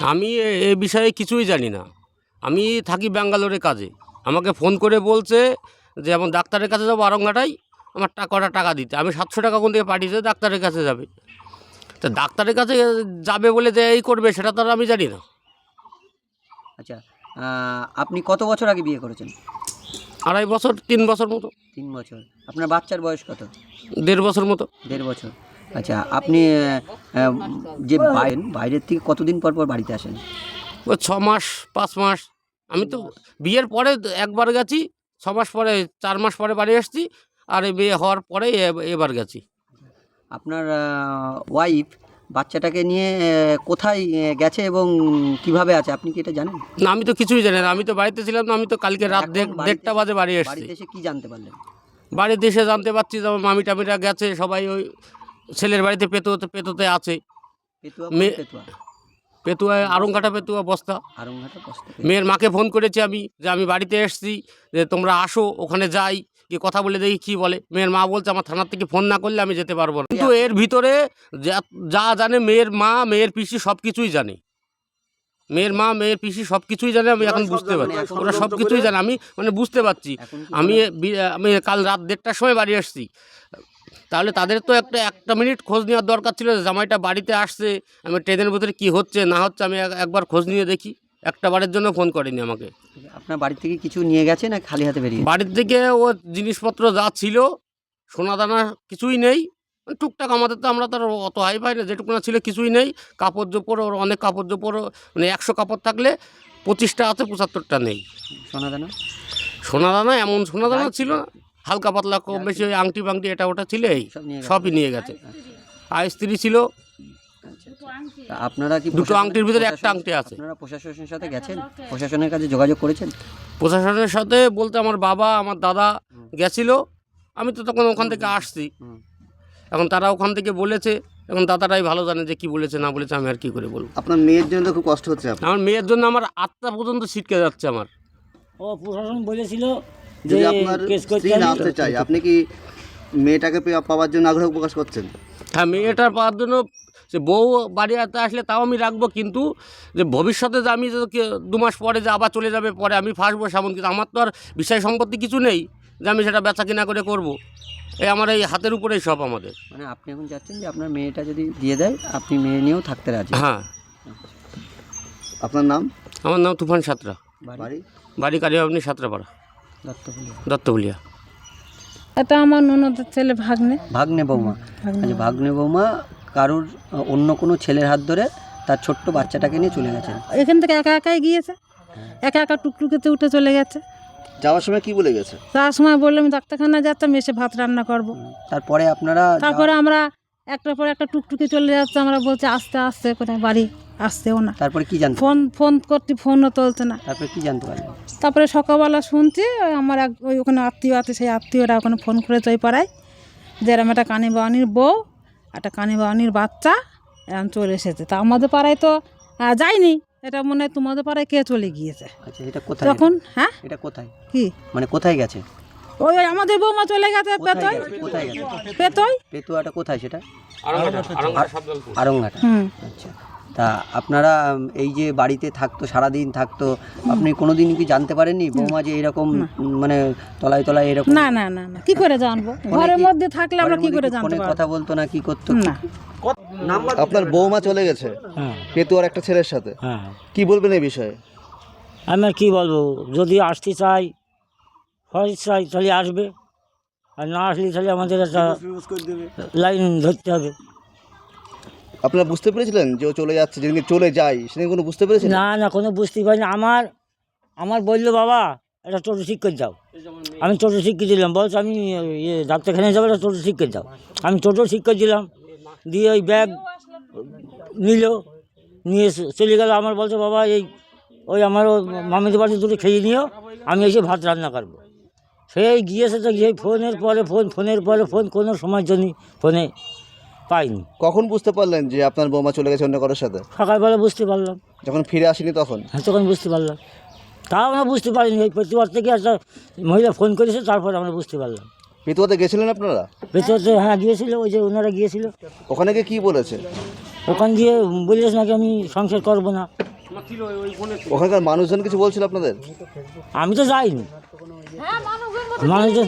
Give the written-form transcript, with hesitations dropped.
আমি এ বিষয়ে কিছুই জানি না। আমি থাকি ব্যাঙ্গালোরে কাজে। আমাকে ফোন করে বলছে যে এমন ডাক্তারের কাছে যাবো আরংঘাটায়, আমার কটা টাকা দিতে। আমি 700 টাকা কোন থেকে পাঠিয়েছে, ডাক্তারের কাছে যাবে। তা ডাক্তারের কাছে যাবে বলে যে এই করবে সেটা তো আর আমি জানি না। আচ্ছা, আপনি কত বছর আগে বিয়ে করেছেন? 2.5 বছর 3 বছর মতো। 3 বছর। আপনার বাচ্চার বয়স কত? 1.5 বছর মতো। 1.5 বছর। আচ্ছা, আপনি যে বাইরের থেকে কতদিন পর পর বাড়িতে আসেন? ওই 6 মাস 5 মাস। আমি তো বিয়ের পরে একবার গেছি, 6 মাস পরে 4 মাস পরে বাড়ি আসছি, আর এই বিয়ে হওয়ার পরে এবার গেছি। আপনার ওয়াইফ বাচ্চাটাকে নিয়ে কোথায় গেছে এবং কিভাবে আছে আপনি কি এটা জানেন? না, আমি তো কিছুই জানি না। আমি তো বাড়িতে ছিলাম না। আমি তো কালকে রাত এখন বাড়িতে 1:30 বাজে বাড়ি এসেছি। বাড়িতে এসে কি জানতে পারলেন? বাড়িতে এসে জানতে পারছি যে আমার মামি টামিরা গেছে, সবাই ওই ছেলের বাড়িতে পেতোতে আছে। পেতুয়া মেয়ে- পেতুয়া পেতুয়ায় আরংঘাটা পেতুয়া বস্তা। আরংঘাটা বস্তা। মেয়ের মাকে ফোন করেছি আমি যে আমি বাড়িতে এসেছি, যে তোমরা আসো, ওখানে যাই, কি কথা বলে দেখি কী বলে। মেয়ের মা বলছে আমার থানার থেকে ফোন না করলে আমি যেতে পারবো না। কিন্তু এর ভিতরে যা জানে মেয়ের মা, মেয়ের পিসি সব কিছুই জানে। মেয়ের মা, মেয়ের পিসি সব কিছুই জানে। আমি এখন বুঝতে পারছি ওরা সব কিছুই জানে। আমি বুঝতে পারছি। আমি কাল রাত 1:30টার সময় বাড়ি আসছি। তাহলে তাদের তো একটা মিনিট খোঁজ নেওয়ার দরকার ছিল যে জামাইটা বাড়িতে আসছে, আমি ট্রেনের ভিতরে কী হচ্ছে না হচ্ছে আমি একবার খোঁজ নিয়ে দেখি। একটা বারের জন্য ফোন করেনি আমাকে। আপনার বাড়ি থেকে কিছু নিয়ে গেছে না খালি হাতে বেরিয়ে? বাড়ির থেকে ও জিনিসপত্র যা ছিল, সোনাদানা কিছুই নেই। টুকটাক আমাদের তো আমরা তো আর অত হাই পাই না, যেটুকু না ছিল কিছুই নেই। কাপড় চোপড়, ওর অনেক কাপড় চোপড়, 100 কাপড় থাকলে 25টা আছে, 75টা নেই। সোনাদানা? সোনাদানা এমন সোনাদানা ছিল না, হালকা পাতলা কম বেশি ওই আংটি ফাংটি এটা ওটা ছিল, এই সবই নিয়ে গেছে। আর স্ত্রী ছিল তা আপনারা কি 2টো আংটির ভিতরে একটা আংটি আছে। আপনারা প্রশাসনের সাথে গেছেন? প্রশাসনের কাছে যোগাযোগ করেছেন? প্রশাসনের সাথে বলতে আমার বাবা, আমার দাদা গেছিল। আমি তো তখন ওখান থেকে আসছি। এখন তারা ওখান থেকে বলেছে, এখন দাদারাই ভালো জানে যে কি বলেছে না বলেছে, আমি আর কি করে বলবো। আপনার মেয়ের জন্য তো খুব কষ্ট হচ্ছে আমার মেয়ের জন্য আমার আত্মা পর্যন্ত ছিটকে যাচ্ছে আমার। ও প্রশাসন বলেছিল যে যদি আপনার কেস স্ত্রী করতে না আসতে চাই, আপনি কি মেয়েটাকে পাওয়ার জন্য আগ্রহ প্রকাশ করছেন? হ্যাঁ, মেয়েটার পাওয়ার জন্য সে বউ বাড়িতে আসলে তাও আমি রাখবো, কিন্তু যে ভবিষ্যতে যে আমি 2 মাস পরে যে আবার চলে যাবে, পরে আমি ফাঁসবো সেমন কিন্তু আমার তো আর বিষয় সম্পত্তি কিছু নেই যে আমি সেটা বেচা কিনা করে করব। আমার এই হাতের উপরেই সব আমাদের। মানে আপনি এখন চাচ্ছেন যে আপনার মেয়েটা যদি দিয়ে দেয় আপনি মেয়ে নিয়েও থাকতে রাজি? হ্যাঁ। আপনার নাম? আমার নাম তুফান সাঁতরা। বাড়ি? বাড়ি কারিয়াবনি সাঁতরাপাড়া, দত্তবুলিয়া। এটা আমার ননদের ছেলে, ভাগ্নে বৌমা। আচ্ছা, ভাগ্নে বৌমা কারুর অন্য কোনো ছেলের হাত ধরে তার ছোট্ট বাচ্চাটাকে নিয়ে চলে গেছেন। এখান থেকে একা একাই গিয়েছে, একা একা টুকটুকিতে উঠে চলে গেছে। যাওয়ার সময় কি বলে গেছে? তার সময় বললাম ডাক্তারখানা যাচ্তাম, এসে ভাত রান্না করব। তারপরে তারপরে আমরা একটার পর একটা টুকটুকি চলে যাচ্ছে, আমরা বলছি আস্তে আস্তে কোথায় বাড়ি, আসছেও না। তারপরে কি জানতে? ফোন করতে ফোনও তুলছে না। তারপরে কি জানতে পারলেন? তারপরে সকালবেলা শুনছি আমার ওখানে আত্মীয় আছে, সেই আত্মীয়রা ওখানে ফোন করেছে ওই পাড়ায়, যে এরম একটা কানি বাওয়ানির বউ, একটা কানি বাওয়ানির বাচ্চা এরম চলে এসেছে। তা আমাদের পাড়ায় তো যায়নি, এটা মনে হয় তোমাদের পাড়ায় কে চলে গিয়েছে। আচ্ছা, এটা কোথায় তখন হ্যাঁ এটা কোথায় কি মানে কোথায় গেছে? ওই আমাদের বৌমা চলে গেছে পেতই। কোথায় গেছে? পেতুয়াটা কোথায় সেটা? আরংঘাটা। আচ্ছা, তা আপনারা এই যে বাড়িতে থাকতো, সারাদিন থাকতো, আপনি কোনোদিন কি জানতে পারেননি বৌমা যে এরকম মানে তলায় তলায় এরকম? না না না না, কি করে জানবো? ঘরের মধ্যে থাকলে আমরা কি করে জানতে পারবো? কথা বলতো না, কি করতো না। আপনার বৌমা চলে গেছে পেতুয়ার একটা ছেলের সাথে, হ্যাঁ, কি বলবেন এই বিষয়ে? আমি আর কী বলবো, যদি আসতে চাই তাহলে আসবে, আর না আসলে তাহলে আমাদের একটা লাইন ধরতে হবে। আপনারা বুঝতে পেরেছিলেন যে ও চলে যাচ্ছে, যেদিন চলে যায় সেদিন কোনো বুঝতে পেরেছিলেন? না, কোনো বুঝতেই পারিনি। আমার বললো বাবা একটা টোটো ঠিক করে দাও। আমি টোটো ঠিক করে দিলাম, বলছে আমি ডাক্তারখানায় যাবো, একটা টোটো ঠিক করে দাও। আমি টোটো ঠিক করে দিলাম, দিয়ে ওই ব্যাগ নিয়ে চলে গেল। আমার বলছে বাবা ওই আমার মামিদের বাড়ি দুটো খেয়ে নিও, আমি এসে ভাত রান্না করবো। সেই গিয়েছে তো গিয়ে ফোনের পরে ফোন, কোনো সময়ের জন্য ফোনে পাইনি। কখন বুঝতে পারলেন যে আপনার বৌমা চলে গেছে অন্য কারোর সাথে? সকালবেলা বুঝতে পারলাম, যখন ফিরে আসেনি তখন? হ্যাঁ, তখন বুঝতে পারলাম। তাও আমরা বুঝতে পারিনি, এই প্রতিবার থেকে একটা মহিলা ফোন করেছে, তারপর আমরা বুঝতে পারলাম। পেতুয়াতে গেছিলেন আপনারা? ভেতরে হ্যাঁ গিয়েছিল, ওই যে ওনারা গিয়েছিল, ওখানে গিয়ে কি বলেছে? ওখান দিয়ে বলেছে নাকি আমি সংসার করবো না। ওখানকার মানুষজন কিছু বলছিল আপনাদের? আমি তো যাইনি, মানুষজন